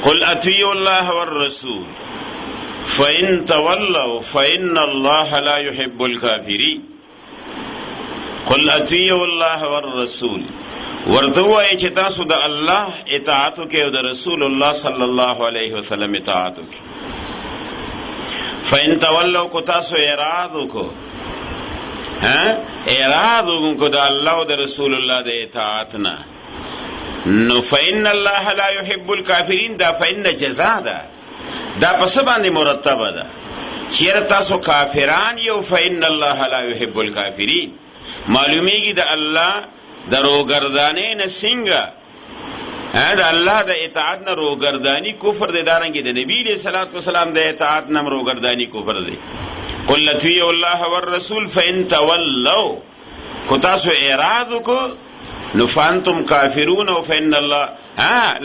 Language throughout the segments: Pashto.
قل اطیعوا الله والرسول فإن تولوا فإن الله لا يحب الكافرين. قل اطیعوا الله والرسول، ورته وایي چې تاسو د الله اطاعت وکړئ او د رسول الله صلی الله علیه وسلم اطاعت وکړئ. فإن تولوا کو تاسو اعراض وکړو، اعراض وکړو د الله او د رسول الله د اطاعت نه، نو فإن الله لا يحب الكافرين. دا فإن جزاء ده، دا پس باندې مرتبه ده. چیرې تاسو کافران یو فإن الله لا يحب الكافرين، معلومیږي د الله د روګردانۍ نه څنګه د الله د اطاعت نه روګرداني کفر دی، دارنګې د نبي علیه الصلاة والسلام د اطاعت نه روګرداني کفر دی. قل اطیعوا الله والرسول فإن تولوا، کو تاسو اعراض وکړو نو فانتم کافرون او فإن الله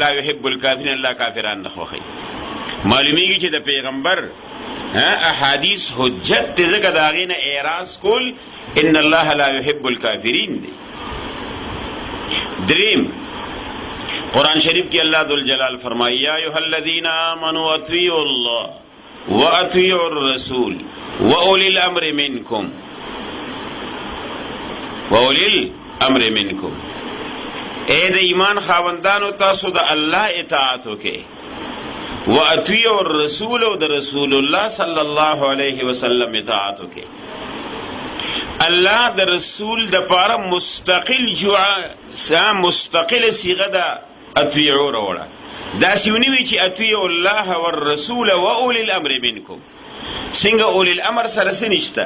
لا يحب الكافرين، الله کافران نه خوښوي. معلومیږي چې د پیغمبر احادیث حجت دی، ځکه د هغې نه اعراض کول ان الله لا يحب الكافرين دی. دریم قرآن شریف کی اللہ ذوالجلال فرمائی یا ایھا الذین آمنوا اطیعوا اللہ واطیعوا الرسول واولی الامر منکم اے د ایمان خاوندانو تاسو د الله اطاعت وکړئ، واطیعوا الرسول او د رسول الله صلی الله علیه وسلم اطاعت وکړئ. الله د رسول د پاره مستقل صيغه ده اطيعوا وروړه. دا سیونی وی چې اطيعوا الله والرسول واولي الامر منکم. څنګه اولي الامر سره نشته،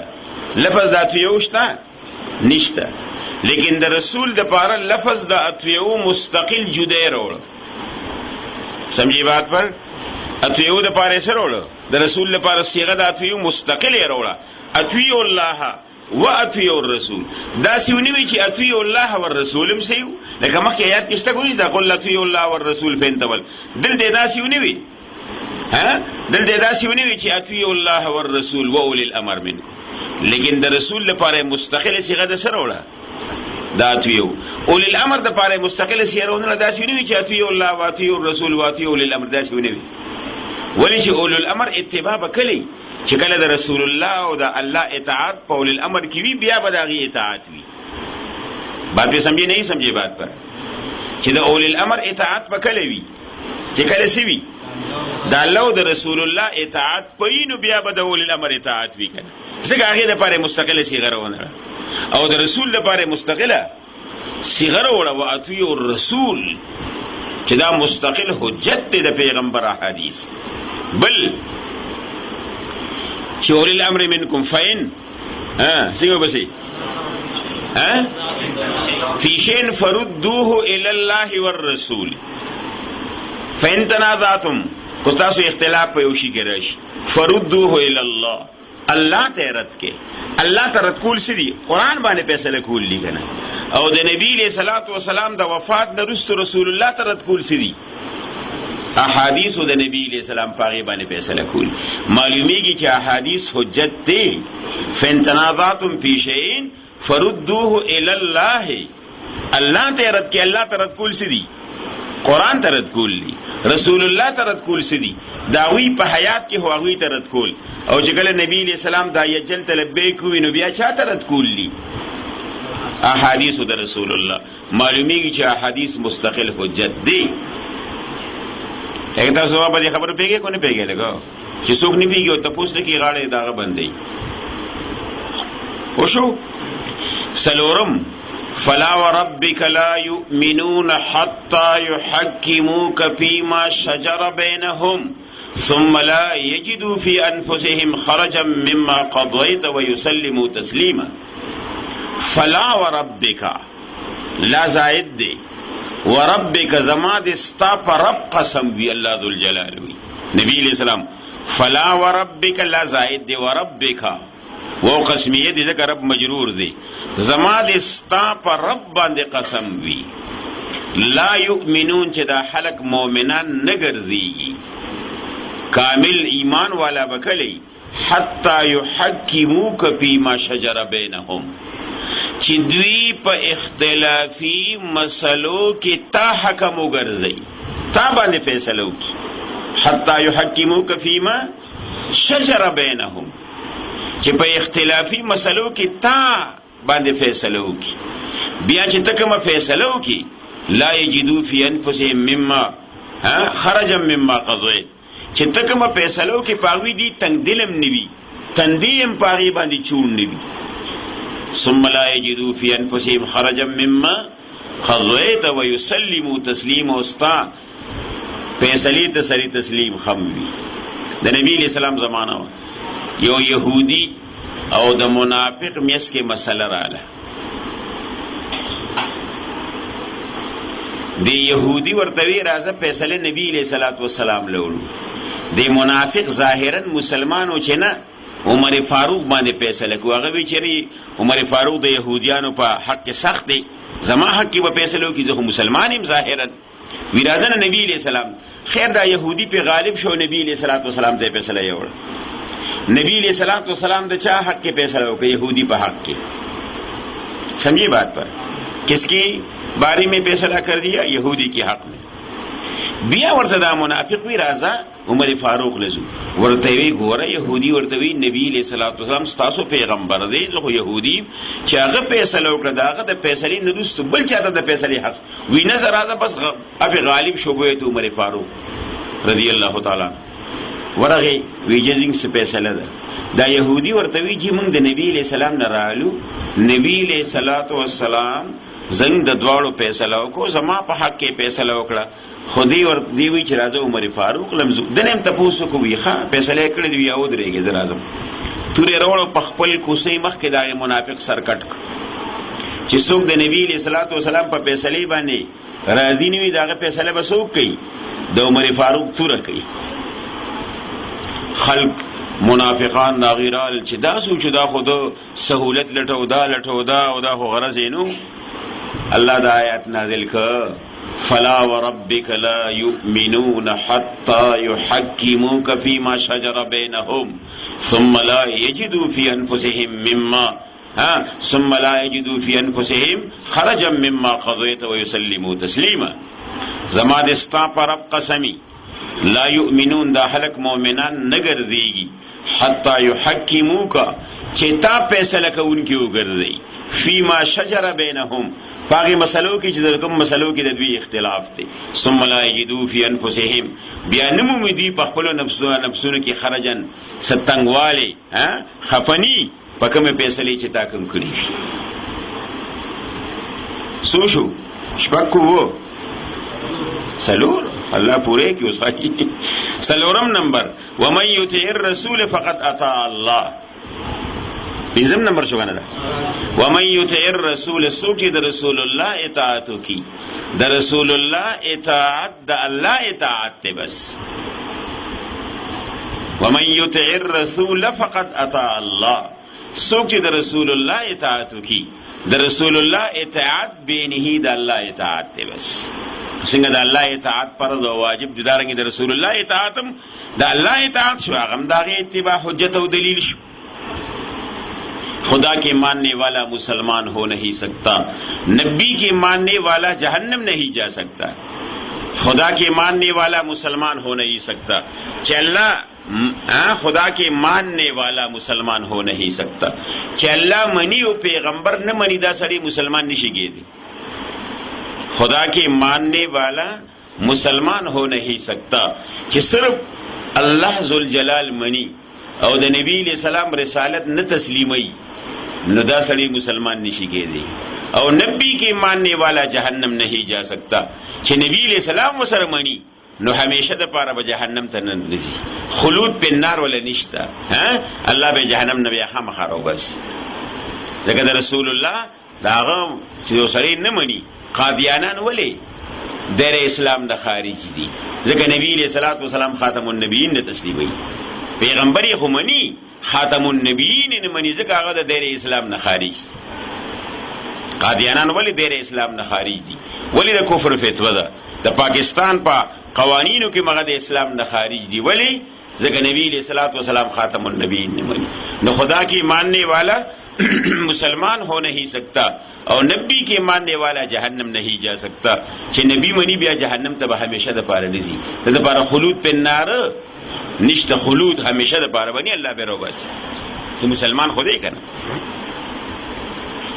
لفظ د اطيعوا شته نشته، لیکن د رسول د پاره لفظ د اطيعوا مستقل جدا وروړه. سمجھی بات پر؟ اطيعوا د پاره سره وروړه، د رسول لپاره صيغه د اطيعوا مستقل وروړه. اطيعوا الله واطیعوا الرسول. دا سیونی وی چې اطیعوا الله والرسول هم سیو، لکه مخکې آیات کې شته ګورئ دا قل اطیعوا الله والرسول فإن تولوا. دلته دا سیونی وی دلته دا سیونی وی چې اطیعوا الله والرسول واولی الامر منکم، لیکن د رسول لپاره مستقله صيغه ده سره وړه دا اطیعوا. اولی الامر د لپاره مستقله صيغه ونه دا سیونی وی چې اطیعوا الله واطیعوا الرسول واطیعوا اولی الامر. دا سیونی وی ولی چې اولو الامر اتباع وکړي، چې کله د رسول الله او د الله اطاعت په اولو الامر کې وي بیا به د هغې اطاعت وي. بات پې سمجھے نہیں سمجھے بات پر؟ چې د اولو الامر اطاعت به کله وي، چې کله څه وي د الله او د رسول الله اطاعت پوي، نو بیا به د اولو الامر اطاعت وي کنه. ځکه هغې دپاره مستقله صیغه راونه او د رسول دپاره مستقله صیغه راوړه واطیعوا الرسول، چې دا مستقل حجت دی د پیغمبر احادیث. بل چې اولی الامر منکم فإن څنګه بسې فی شیء فردوه الی الله والرسول فإن تنازعتم، کو تاسو اختلاف په یو شي کې راشي فردوه الی الله، الله ته رد کې. الله ته رد کول څه دي؟ قرآن باندې فیصله کول دي کنه، او د نبی علیہ الصلوۃ والسلام د وفات نه وروسته رسول الله ته رد کول څه دي؟ احادیث د نبی علیہ السلام پاغي باندې فیصله کول. معلومیږي چې احادیث حجت دي. فإن تنازعتم فی شیء فردوه الی الله، الله ته رد کې، الله ته رد کول څه دي؟ قرآن ته رد کول دي. رسول الله ته رد کول څه دي؟ داوی په حیات کې هغوی ته رد کول، او چې کله نبی علیہ السلام دا یجل ته لبیک وي نو بیا چا ته رد کول دي؟ احادیث د رسول الله. معلومیږي چې احادیث مستقل حجت دي. ایک تاسو په دې خبرو پیږئ کو نه پیږئ؟ لګو چې څوک نه پیږي او تاسو نه کې غاړه داغه بندي وشو. سلورم فلا وربك لا يؤمنون حتى يحكموك فيما شجر بينهم ثم لا يجدوا في أنفسهم خرجا مما قضيت ويسلموا تسليما. فلا وربك لا زائد دي، وربك زماد استا پر رب قسم وی اللہ ذو الجلال وی. نبی علیہ السلام فلا وربك لا زائد دي وربك وہ قسمیه دي ذکر رب مجرور دي. زماد استا پر رب باندې قسم وی. لا یؤمنون چې دا خلق مؤمنان نګرځي، کامل ایمان والا بکلی حتی یحکموک فیما شجر بینهم، چې دوی په اختلافی مسلو کې تا حکم وګرځي. تا باندې فیصله وکي حتی یحکموک فیما شجر بینهم چې په اختلافي مسلو کې تا باندې فیصله وکي بیا چې ته کومه فیصله وکي لا یجدو فی انفسهم مما خرجا مما قضیت چې ته کومه فیصله وکي پاغوی دي تنگ دلم نوي تندیم پاغي باندې چون نوي ثم لا یجدو فی انفسهم خرجا مما قضیت ویسلموا تسلیما استا فیصله ته سری تسلیم خموي د نبی علیہ السلام زمانہ یو یهودی او د منافق میس کې مسله رااله دی یهودی ورتوی راځه فیصله نبی علیہ الصلوۃ والسلام لولو دی منافق ظاهرا مسلمانو چې نه عمر فاروق باندې فیصله کوي هغه وی چې عمر فاروق د يهوديانو په حق سخت دی زما حق کې په فیصلو کې زه مسلمانم ظاهرا ویرازنه نبی علیہ السلام خیر دا يهودي په غالب شو نبی علیہ الصلوۃ والسلام ته فیصله یوړ نبی علیہ الصلوۃ والسلام د چا حق کې فیصله وکړ يهودي په حق کې سمجھیے بات پر کس کی بارے میں فیصلہ کر دیا یہودی کے حق میں بیا ورته دا منافق وی راځه عمر فاروق لزو ورته وی ګوره يهودي ورته وی نبی علیہ الصلوۃ والسلام ستاسو پیغمبر دی زه يهودي چې هغه فیصله وکړه داغه د فیصلې نه رسټ بل چاته د فیصلې حق وی نه زراده بس ابي غالب شو بوې ته عمر فاروق رضی الله تعالی ورغه وی جنګ څه فیصله ده دا يهودي ورته وی چې موږ د نبی علیہ السلام نه رالو نبی علیہ الصلوۃ والسلام زنګ د دواړو فیصله وکړو زما په حق کې فیصله وکړه خودی ور دی وی چې راځو عمر فاروق لمزو دنیم تاسو کو وی ښا فیصله کړی دی یو درېږي زرازم تورې وروړو په خپل کوسې مخ کې دا منافق سرکټ چې څوک د نبی علیہ الصلوۃ والسلام په فیصله باندې راضی نه وي داغه فیصله به څوک کوي د عمر فاروق توره کوي خلق منافقان دا غیرال چې دا سوچ دا خود سہولت لټو دا او دا خو غرض نو الله دا آیات نازل ک فلا وربك لا يؤمنون حتى يحكموك فيما شجر بينهم ثم لا يجدوا في انفسهم خرجا مما قضيت ويسلموا تسليما زما دستا پر رب قسمی لا يؤمنون دا حلق مؤمنان نگر دیگی حتی يحکموک چتا فیصله کوونکی وګرځي فيما شجر بينهم پاغي مسلو کې چې د کوم مسلو کې د دوی اختلاف دي ثم لا يجدوا في انفسهم بیانمو مدي په خپل نفسونو کې خرجن ستنګوالي خفني په کومه فیصله چې تا کوم کړی سوشو شپکو وو سلور الله پوره کې وسایي سلورم نمبر ومن يطع الرسول فقد اطاع الله بنزم نمبر شو کنه ومن يطع الرسول سوچ د رسول الله اطاعت کی د رسول الله اطاعت د الله اطاعت ته بس ومن يطع الرسول فقد اطاع الله سوچ د رسول الله اطاعت کی د رسول الله اطاعت بینه د الله اطاعت ته بس څنګه د الله اطاعت فرض او واجب دي دارنګ د رسول الله اطاعتم د الله اطاعت شو هغه دغه اتباع حجت او دلیل شو خدا کے ماننے والا مسلمان ہو نہیں سکتا نبی کے ماننے والا جہنم نہیں جا سکتا خدا کے ماننے والا مسلمان ہو نہیں سکتا چلنا خدا کے ماننے والا مسلمان ہو نہیں سکتا چلنا منی او پیغمبر نہ منی دا سڑی مسلمان نشی گے دی خدا کے ماننے والا مسلمان ہو نہیں سکتا کہ صرف اللہ ذوالجلال منی او د نبی علیہ السلام رسالت نہ تسلیمی نو دا سڑی مسلمان نشی کے دی او نبی کے ماننے والا جہنم نہیں جا سکتا کہ نبی علیہ السلام وسر منی نو ہمیشہ دا پارا با جہنم تا ننزی خلود پہ نار والا نشتا اللہ بے جہنم نبی خام خارو بس لیکن دا رسول اللہ دا غم چیزو سری نمانی قادیانان ولی دیر اسلام دا خارج دی ذکر نبی علیہ السلام خاتم النبیین دا تسلیمی پیغمبری خمنی خاتم النبیین نه منی ځکه هغه د دیر اسلام نه خارج دي قادیانان ولی دیر اسلام نه خارج دي ولی د کفر فتوا ده د پاکستان په قوانینو کې مغه د اسلام نه خارج دي ولی ځکه نبی علیہ الصلوۃ والسلام خاتم النبیین نے مانی نو خدا کی ماننے والا مسلمان ہو نہیں سکتا اور نبی کے ماننے والا جہنم نہیں جا سکتا چې نبی منی بیا جہنم ته همیشه د پاره نزي د پاره خلود په نار نشته خلود همیشه د پاره بني الله به رو بس چې مسلمان خدای کنه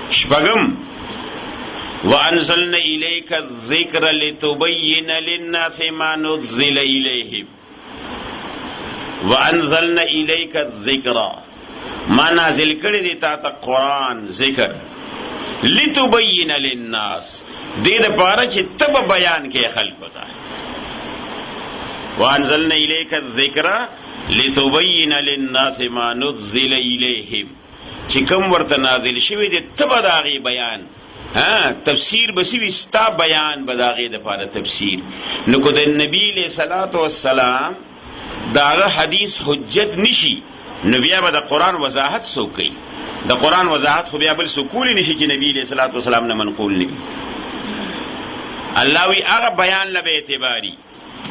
شپږم وانزلنا الیک الذکر لتبین للناس ما نزل الیہم وانزلنا الیک الذکر ما نازل کړی دی تا ته قرآن ذکر لتبین للناس دې دپاره چې ته به بیان کې خلکو ته وانزلنا الیک الذکر لتبین للناس ما نزل الیہم چې کوم ورته نازل شوی دی ته به د هغې بیان تفسیر بسوی ستا بیان به د هغې دپاره تفسیر نو که د نبي علیه صلات والسلام د هغه حدیث حجت نشي نو بیا به د قرآن وضاحت څوک کوي د قرآن وضاحت خو بیا بل څوک کولی نشي چې نبي علیه صلات والسلام نه منقول نه وي الله وی هغه بیان له به اعتباري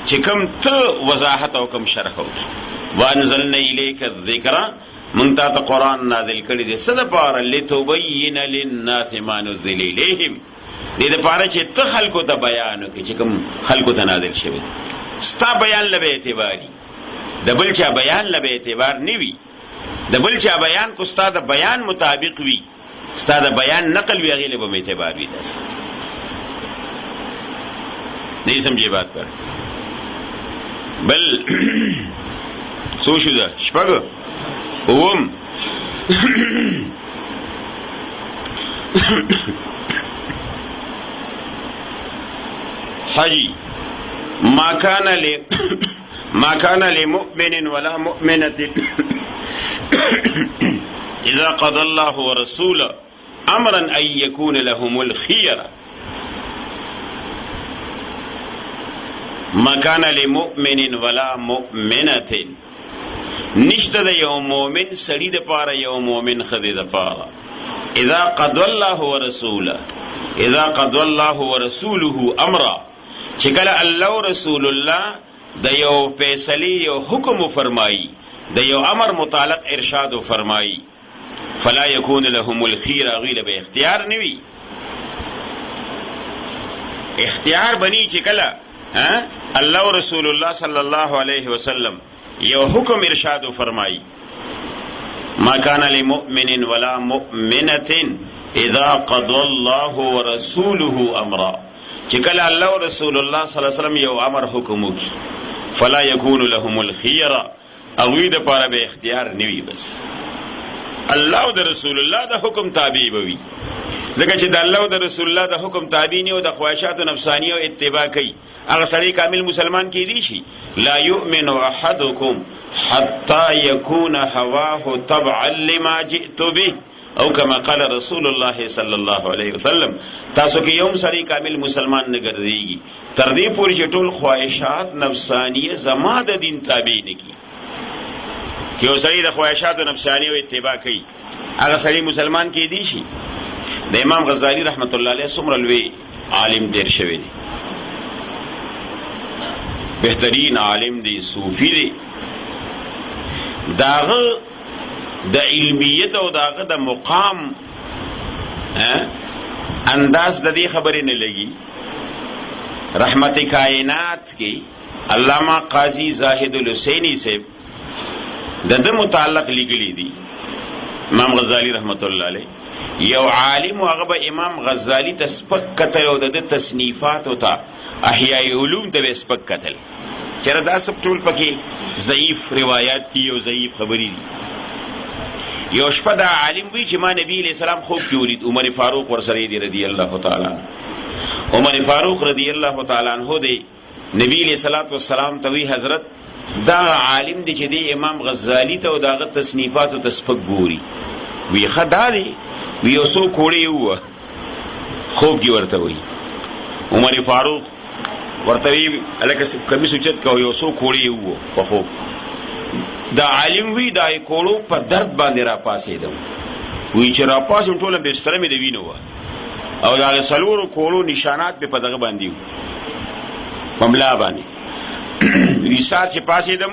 چې کوم ته وضاحت او کوم شرح وکړي وانزلنا الیک الذکر من تا ته قرآن نازل کړی دی څه دپاره لتبین للناس ما نزل الیہم دې دپاره چې ته خلکو ته بیان وکړي چې کوم خلکو ته نازل شوی ستا بیان له به اعتباري د بل چا بیان له به اعتبار نه وي د بل چا بیان کو ستا د بیان مطابق وي ستا د بیان نقل وي هغې له به اعتبار وي داسې نہیں سمجھے بات پر بل سوچو دا شپږ اوم حجی ما كان لمؤمن ولا مؤمنة اذا قضى الله ورسوله امرا ان يكون لهم الخيرة ما كان لمؤمن ولا مؤمنة نشته د یو مؤمن سړي د پاره یو مؤمن خدي د پاره اذا قضى الله ورسوله امرا چې کله الله رسول الله د یو فیصله یو حکم فرمایي د یو امر متعلق ارشاد فرمایي فلا يكون لهم الخير غیله به اختیار نوي اختیار بني چې کله الله رسول الله صلی الله علیه وسلم یو حکم ارشاد فرمائی ما کان لمؤمن ولا مؤمنة اذا قضى الله ورسوله امرا چې کله الله او رسول الله صلی الله علیه وسلم یو امر حکم وکړي فلا يكون لهم الخيره اوی د پاره به اختیار نوي بس الله او د رسول الله د حکم تابع وي ځکه چې د الله او د رسول الله د حکم تابع نه او د خواهشات نفسانیه او اتباع کوي هغه سړی کامل مسلمان کېدی شي لا يؤمن احدكم حتى يكون هواه تبعا لما جئت به او کما قال رسول الله صلی الله علیه وسلم تاسو کې یوم سړی کامل مسلمان نه ګرځيږي تر دې پورې چې ټول خواهشات نفسانیه زما د دین تابع نه کی یو سړی د خواهشات نفسانیه او اتباع کوي هغه سړی مسلمان کېدی شي د امام غزالی رحمت الله علیه څومره لوی عالم تیر شوی دی بهترین عالم دی صوفی دی داغه د علمیت او داغه د مقام انداز د دې خبرې نه لګي رحمت کائنات کی علامہ قاضی زاہد الحسینی سے د متعلق لګلی دی امام غزالی رحمت الله علیه یو عالم هغه به امام غزالی ته سپک کتل او د تصنیفات او ته احیاء علوم ته سپک کتل چېرې دا سب ټول پکې ضعیف روایات دي او ضعیف خبرې دي یو شپه دا عالم وی چې ما نبی علیہ السلام خوب کې ولید عمر فاروق ورسره دی رضی الله تعالی عمر فاروق رضی الله تعالی عنہ دی نبی علیہ الصلوۃ والسلام ته وی حضرت دا عالم دی چې دی امام غزالی ته او داغه تصنیفات او تسبق ګوري وی خدای وی اوسو کوړی وو خوب کې ورته وی عمر فاروق ورته وی الکه کمی سوچت کو یو سو کوړی وو په خوب دا عالم وی دا کوړو په درد باندې را پاسې دو وی چې را پاسم ټوله بستر مې دی وینو او دا سلور کوړو نشانات په دغه باندې پملا باندې ویسار چې پاسېدم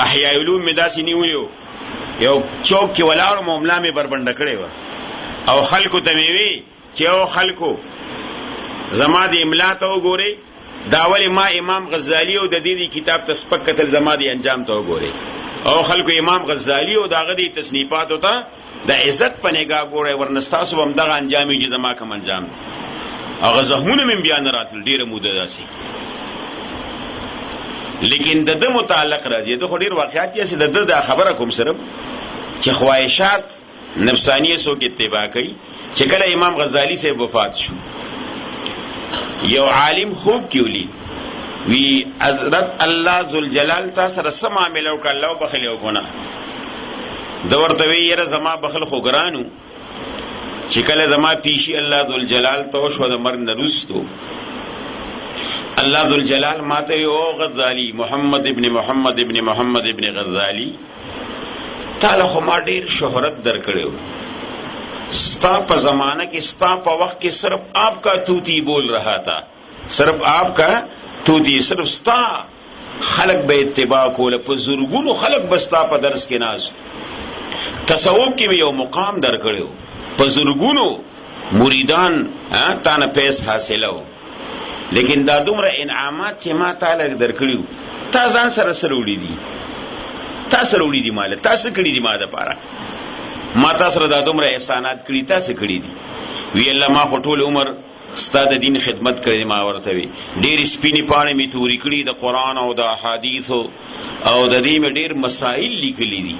احیاء علوم مې داسې نیولیو یو چوک کې ولاړم او ملا مې بربنډه کړې وه او خلکو ته مې وی چې او خلکو زما د املا ته وګورئ دا ولې ما امام غزالی او د دې کتاب ته سپک کتل زما د انجام ته وګورئ او خلکو امام غزالی او دغه د تصنیفاتو ته د عزت په نگاه ګورئ ورنه ستاسو هم دغه انجام وي چې زما کوم انجام هغه زخمونه مې بیا نه راتلل ډېره موده داسې لیکن د ده متعلق راځي د خو ډېر واقعات یې د ده دا خبره کوم صرف چې خواهشات نفسانیه څوک اتباع کوي چې کله امام غزالی صاحب وفات شو یو عالم خوب کې ولید وی حضرت الله ذوالجلال تا سره څه معامله وکړه الله وبخلې وکړه ده ورته وی یاره زما بخل خو ګرانو چې کله زما پیشي الله ذوالجلال ته وشوه د مرګ نه وروستو الله ذوالجلال ماته وی او غزالی محمد ابن غزالی تعالی خو ما ډېر شهرت درکړی ستا په زمانہ کې ستا په وخت کې صرف آپ کا توتی بول رہا تھا صرف آپ کا توتی صرف ستا خلق به اتباع کوله په زرګونو خلق بستا په درس کې ناز تصوف کې یو مقام درکړو په زرګونو مریدان تانه پیس حاصلو لیکن دا دومره انعامات چې ما تعالی درکړو تا ځان سره سروړي دي تاسو وروړي دي مال تاسو کړی دي ما د پاره ما تاسو را د دومره احسانات کړی تاسو کړی دي وی الله ما خو ټول عمر ستاد دین خدمت کړی ما ورته وی ډېر سپینی پاڼې می توري کړی د قران او د احادیث او د دې می ډېر مسائل لیکلي دي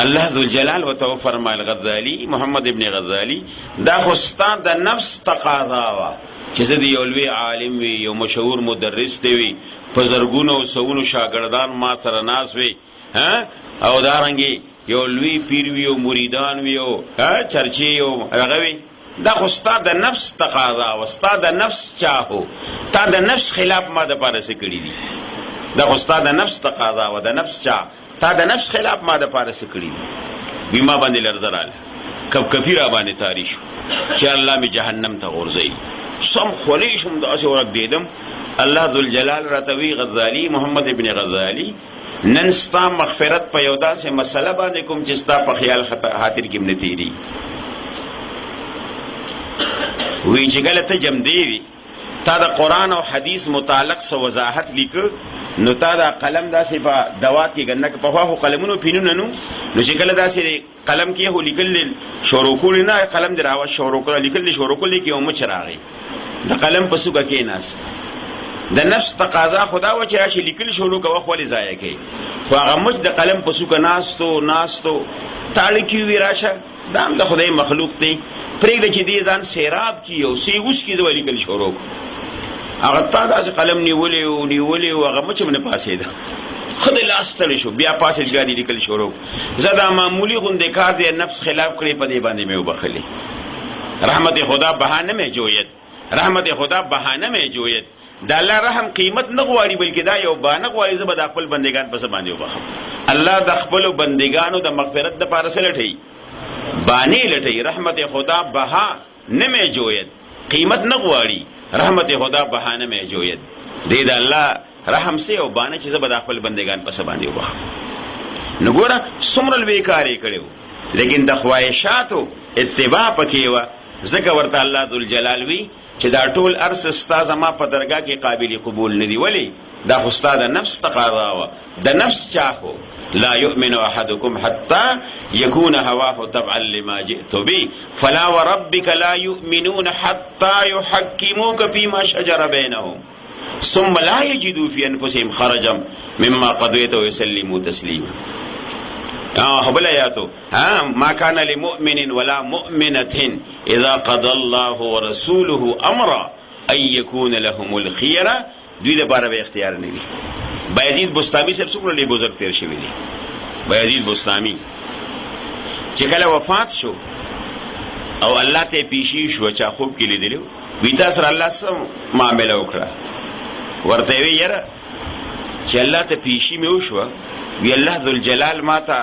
الله ذوالجلال وتو فرمایل غزالی محمد ابن غزالی دا خو ستاد د نفس تقاضا وا چې زه د یو لوی عالم وی یو مشهور مدرس دی وی په زرګونو سونو شاګردان ما سره ناس وی او دارنګي یو لوی پیر وی او مریدان وی او چرچی او هغه وی دا خو ستا د نفس تقاضا او ستا د نفس چاهو تا د نفس خلاف ما د پاره څه کړی دي دا خو ستا د نفس تقاضا او د نفس چاه تا د نفس خلاف ما د پاره څه کړی دي وی ما باندې لرزرال کب کفیرا باندې تاریخ چې الله می جهنم ته غورځي سم خلی شم داسې ورک دیدم الله ذوالجلال راتوی غزالی محمد ابن غزالی نن ستا مغفرت په یو داسې مسله باندې کوم چې ستا په خیال خاطر کې نه تیری وی چې کله ته جم دی وی تا د قرآن او حدیث متعلق سو وضاحت لیک نو تا دا قلم داسې په دوات کې ګنده په خواهو قلمونو پینونه نو چې کله داسې قلم کې هو لیکل شروع کول نه قلم دی راوه شروع کول لیکل شروع کول کې مچ راغی د قلم په سوګه کې ناست د نفس تقاضا خدا و چې راشي لیکل شروع کوه خو ولې ضایع کوي خو هغه مچ د قلم په سوګه ناستو تاړي کې وی راشه دا هم د خدای مخلوق دی پرېږده چې دې ځان سیراب کی او سی اوس کې زه لیکل شروع هغه تا داسې قلم نیولې او هغه مچ هم نه پاسېده خدای لاس تړی شو بیا پاسې بیا دې لیکل شروع زه دا معمولي غوندې کار دی نفس خلاف کړی په دې باندې مې وبخلې رحمت خدا بهانه مې جوید رحمت خدا بهانه مې جوید دا الله رحم قیمت نه غواړي بلکې دا یو بانه غواړي زه به د خپل بندگان پس باندې وبخم الله د خپل بندگانو د مغفرت د پاره سره لټي باندې لټي رحمت خدا بها نه مې جوید قیمت نه غواړي رحمت خدا بهانه مې جوید دې د الله رحم سه او باندې چې زه به د خپل بندگان پس باندې وبخم نو ګوره څومره لوی کاری کړو لیکن د خواهشاتو اتباع پکې و ځکه ورته الله ذوالجلال وی چې دا ټول ارس استاد ما په درگاه کې قابل قبول ندی ولی دا خو استاد نفس تقاضا و د نفس چاهو لا يؤمن احدكم حتى يكون هواه تبعا لما جئت به فلا وربك لا يؤمنون حتى يحكموك فيما شجر بينهم ثم لا يجدوا في انفسهم خرجا مما قضيت ويسلموا تسليما بل آیاتو ما كان لمؤمن ولا مؤمنة اذا قضى الله ورسوله امرا ان يكون لهم الخيرة دوی لپاره به اختیار نه وي بایزید بستامی صاحب څومره لوی بزرګ تیر شوی دی بایزید بستامی چې کله وفات شو او الله ته پیشي شو چا خوب کې لیدلو وی تاسو الله سره معاملې وکړه ورته وی یاره چې الله ته پیشي مې وشو وی الله ذوالجلال ما ته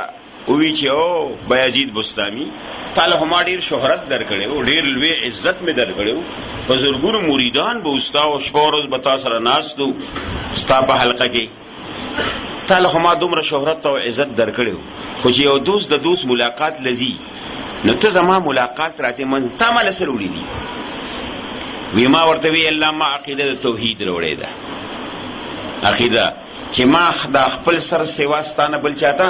وی چې او بایزید بستامی تعالی هم ډیر شهرت درکړو، ډیر لوی عزت می درکړو، بزرګونو مریدان به استا او شپورز بتا سره ناستو ستا په حلقه کې، تعالی هم دومره شهرت او عزت درکړو. خو چې یو دوست د دوست ملاقات لذي نو ته زما ملاقات راته من تا مال سره وړي دي. وی ما ورته وی الله ما عقیده د توحید وروړې ده، عقیده چې ما د خپل سر سوا ستانه بل چاته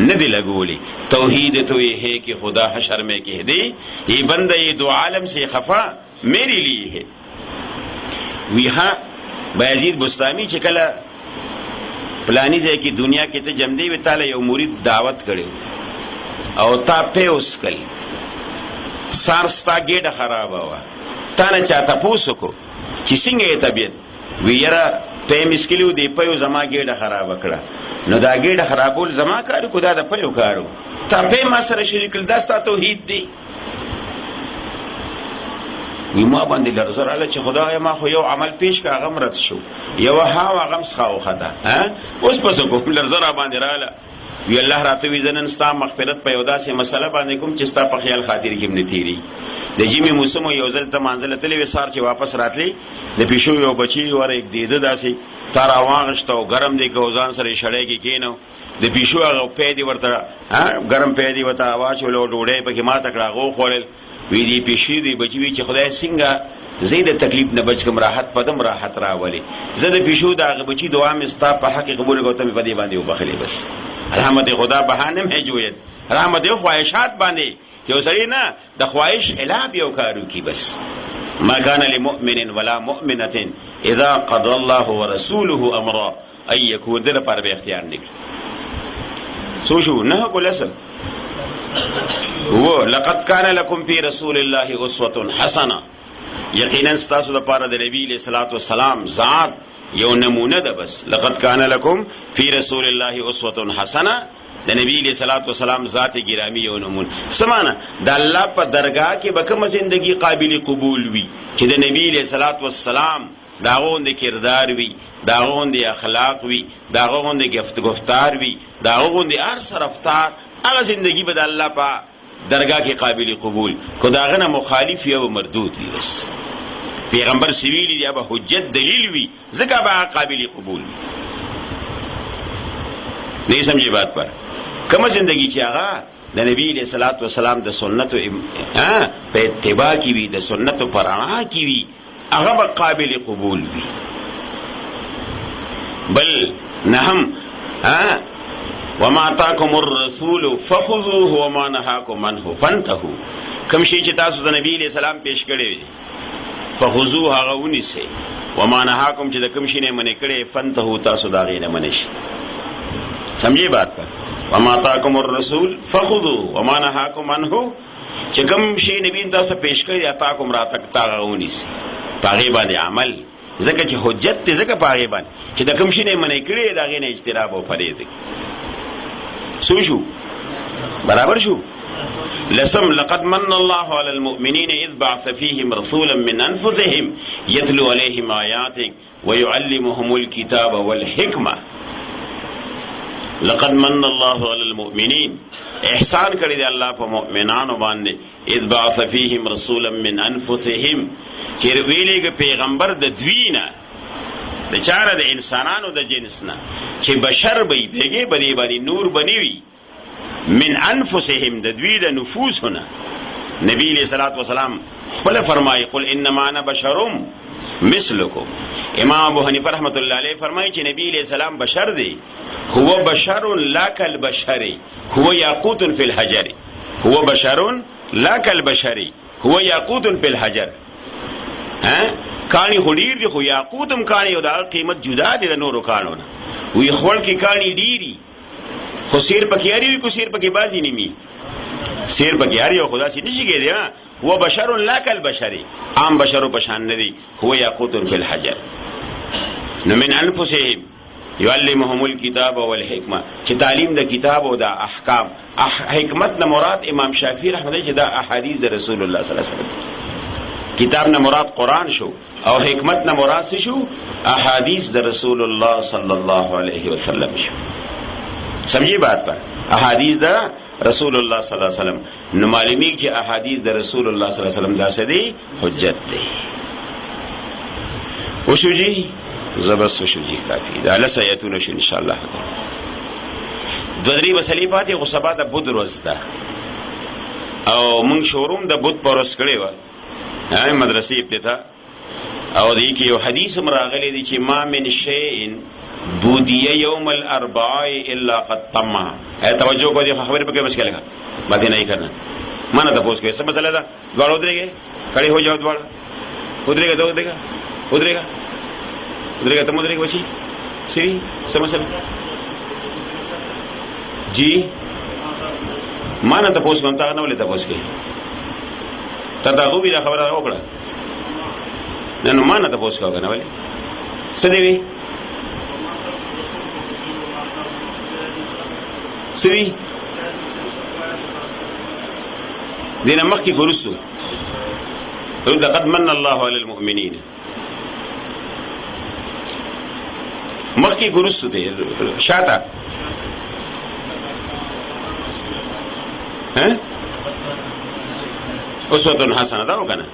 نہ دی لگولی، توحید تو یہ ہے کہ خدا حشر میں کہہ دے یہ بندہ یہ دو عالم سے خفا میرے لیے ہے. ویہاں بایزید بستامی چکلا پلانی ځای کې دنیا کې ته جمدی وی تعالی یو مرید دعوت کړو او تا په اوس کل سارستا ګډه خراب وا تا نه چاته پوسوکو چې څنګه یې طبیعت ویرا په مشکلو دی په زما ګډه خراب کړه، نو دا ګډه خرابول زما کارو کو دا د په کارو تا په ما سره شریک داستا توحید دی. وی ما باندې لرزر الله چې خدای ما خو یو عمل پیش کا غمرت شو یو ها غم سخاو خطا ها اوس پس کوم لرزر باندې رااله وی الله راته وی زنن ستا مغفرت په یو داسې مسله باندې کوم چې ستا په خیال خاطر کې نه تیری د جیمی موسم یو ځل ته منزل تلې وسار چې واپس راتلی د پښو یو بچی ور یک دیده داسې تار واغشتو ګرم دی کو ځان سره شړې کې کینو د پښو هغه پیدي ورته ګرم پیدي وته आवाज ولو ډوډۍ په کې ما تکړه غو خورل وی دی پښې دی بچی وی چې خدای څنګه زید تکلیف نه بچ کوم راحت پدم راحت راولي زده پښو دا هغه بچی دعا مستا په حق قبول کوته په دې باندې وبخلي بس رحمت خدا بهانه مه جوید رحمت خواہشات باندې چې وسری نه د خواہش خلاف یو کارو کی بس. ما كان لمؤمن ولا مؤمنه اذا قضى الله ورسوله امرا ان يكون ذل پر به اختیار نکړي سو شو نه کول اصل هو لقد كان لكم في رسول الله اسوه حسنه یقینا تاسو لپاره د نبی له صلوات و سلام ذات یو نمونه ده بس. لقد كان لكم في رسول الله اسوه حسنه د نبی له صلوات و سلام ذات گرامی یو نمونه سمانه د الله په درگاه کې به کوم زندگی قابل قبول وي چې د نبی له صلوات و سلام داغوند کردار وی داغوند اخلاق وی داغوند گفتار وی داغوند هر رفتار هغه زندگی به د الله په درگاه کې قابل قبول کو داغه نه مخالف یا مردود وي بس. پیغمبر سویلی دی به حجت دلیل وی ځکه به قابل قبول وي. نه سمجھی بات پر کوم زندگی چې هغه د نبی له صلوات و سلام د سنت په اتباع کې وي د سنت پر رڼا کې وي هغه به قابل قبول وي. بل نهم وما آتاكم الرسول فخذوه وما نهاكم عنه فانتهوا کوم شي چې تاسو د نبی له سلام پیش کړی وي فخذوه هغه ونیسئ وما نهاكم چې د کوم شي نه منې کړی فانتهوا تاسو دا غي نه منئ. سمجھے بات پر وما آتاكم الرسول فخذوه وما نهاكم عنه چې کوم شي نبی تاسو پیش کړی آتاكم را تک تا غو ونیسئ پاغي باندې عمل زکه چې حجت ته زکه پاغي باندې چې د کوم شي نه منې کړی دا غي نه اجتناب او فرید سو شو برابر شو. لسم لقد من الله على المؤمنين إذ بعث فيهم رسولا من أنفسهم يتلو عليهم آياته ويعلمهم الكتاب والحكمة. لقد من الله على المؤمنين احسان کړی دی الله په مؤمنانو باندې اذ بعث فيهم رسولا من انفسهم چې ویلېږي پیغمبر د دوینه د چاره د انسانانو د جنس نه چې بشر به بیګي بری باندې نور بنوي من انفسهم د دوی د نفوسونه. نبی علیہ الصلوۃ والسلام خپل فرمایي قل انما انا بشر مثلکم. امام ابو حنیفه رحمۃ اللہ علیہ فرمایي چې نبی علیہ السلام بشر دی هو بشر لا كالبشر هو یاقوت فی الحجر هو بشر لا كالبشر هو یاقوت فی الحجر. کانی خډیر دی خو یاقوتم کانی او دا قیمت جدا دی د نورو کانو نه وی خپل کې کانی ډیری خو سیر پکې اړي کو سیر پکې بازی نیمي سیر پکې اړي او خدا سي نشي کېدی هو بشر لا كالبشر عام بشرو پشان ندی هو یاقوت فی الحجر. نو من انفسهم يعلمهم الكتاب والحکمه چې تعلیم د کتاب او د احکام حکمت نه مراد امام شافعی رحمه الله چې دا احادیث د رسول الله صلی الله علیه وسلم کتاب نه مراد قرآن شو او حکمت نه مراد شو احادیث د رسول الله صلی الله علیه وسلم شو. سمجھی بات پر احادیث د رسول الله صلی الله علیه وسلم. نو معلومی چې احادیث د رسول الله صلی الله علیه وسلم دا څه دی؟ حجت دی. وشو جی زبس وشو جی کافی دا لسیتون شو ان شاء الله. دو درې مسلې پاتې خو سبا د بود ورځ ده او موږ شوروم د بود پر ورځ کړی و مدرسې ابتدا او دې کې یو حدیث راغلی دی چې ما من شیء بودیه یوم الاربعاء الا قد تم. توجه کو دې خبرې پکې مشکل ہے باندې نه کرنا معنا د پوس کې څه مسله ده. دواړه ودرېږي کړي هو جاو دواړه ودرېږي ته ودرېږي ته ودرېږي وشي سری څه مسله جی معنا د پوس کوم تا نه ولې ته پوس کې ته دا غوبي دا خبره وکړه نو معنا د پوس کوم نه ولې څه دی سوي دينا مخي قرسو لقد من الله على المؤمنين مخي قرسو دي شاتا ها اسوة حسنة دا وکنه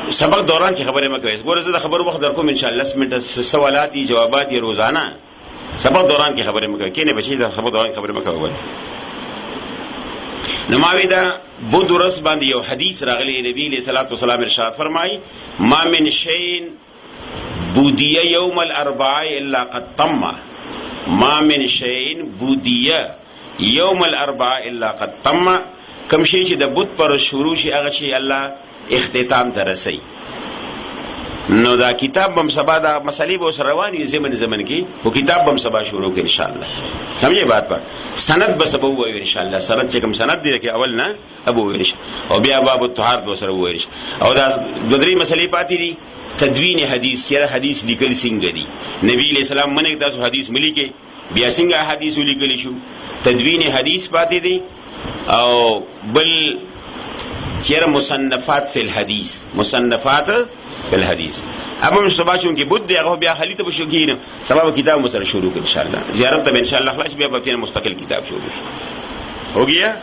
سبق دوران کی خبره مکوي ګوره زه د خبرو وخت درکوم ان شاء الله 10 منټه سوالات دي جوابات دي روزانه سبق دوران کی خبره مکوي کینه بچی دا سبق دوران کی خبره مکوي. نماوی دا بود ورځ باندې یو حدیث راغلی نبی علیہ الصلوۃ والسلام ارشاد فرمای ما من شیء بودیه یوم الاربعاء الا قد تم. ما من شیء بودیه یوم الاربعاء الا قد تم. کم شي چې د بود پر شروع شي هغه شي الله اختتام ته رسي. نو دا کتاب بم سبا دا مسلې به سره رواني زمن کې او کتاب بم سبا شروع کې ان شاء الله. سمجھے بات پر سند به سبا وایو ان شاء الله. سند چې کوم سند دی کې اول نه ابو ورش او بیا باب الطهار به سره ورش او دا د درې مسلې پاتې دي. تدوین حدیث سره حدیث لیکل څنګه دي نبی علیہ السلام منه تاسو حدیث ملي کې بیا څنګه حدیث لیکل شو تدوین حدیث پاتې دي او بل چیر مصنفات فی الحدیث مصنفات فی الحدیث. اب ہم صبح چونکہ بدھ دے اگو بیا خلی تو شوقین سبب کتاب مسر شروع ان شاء اللہ زیارت تب ان شاء اللہ خلاص بیا بپین مستقل کتاب شروع ہو گیا.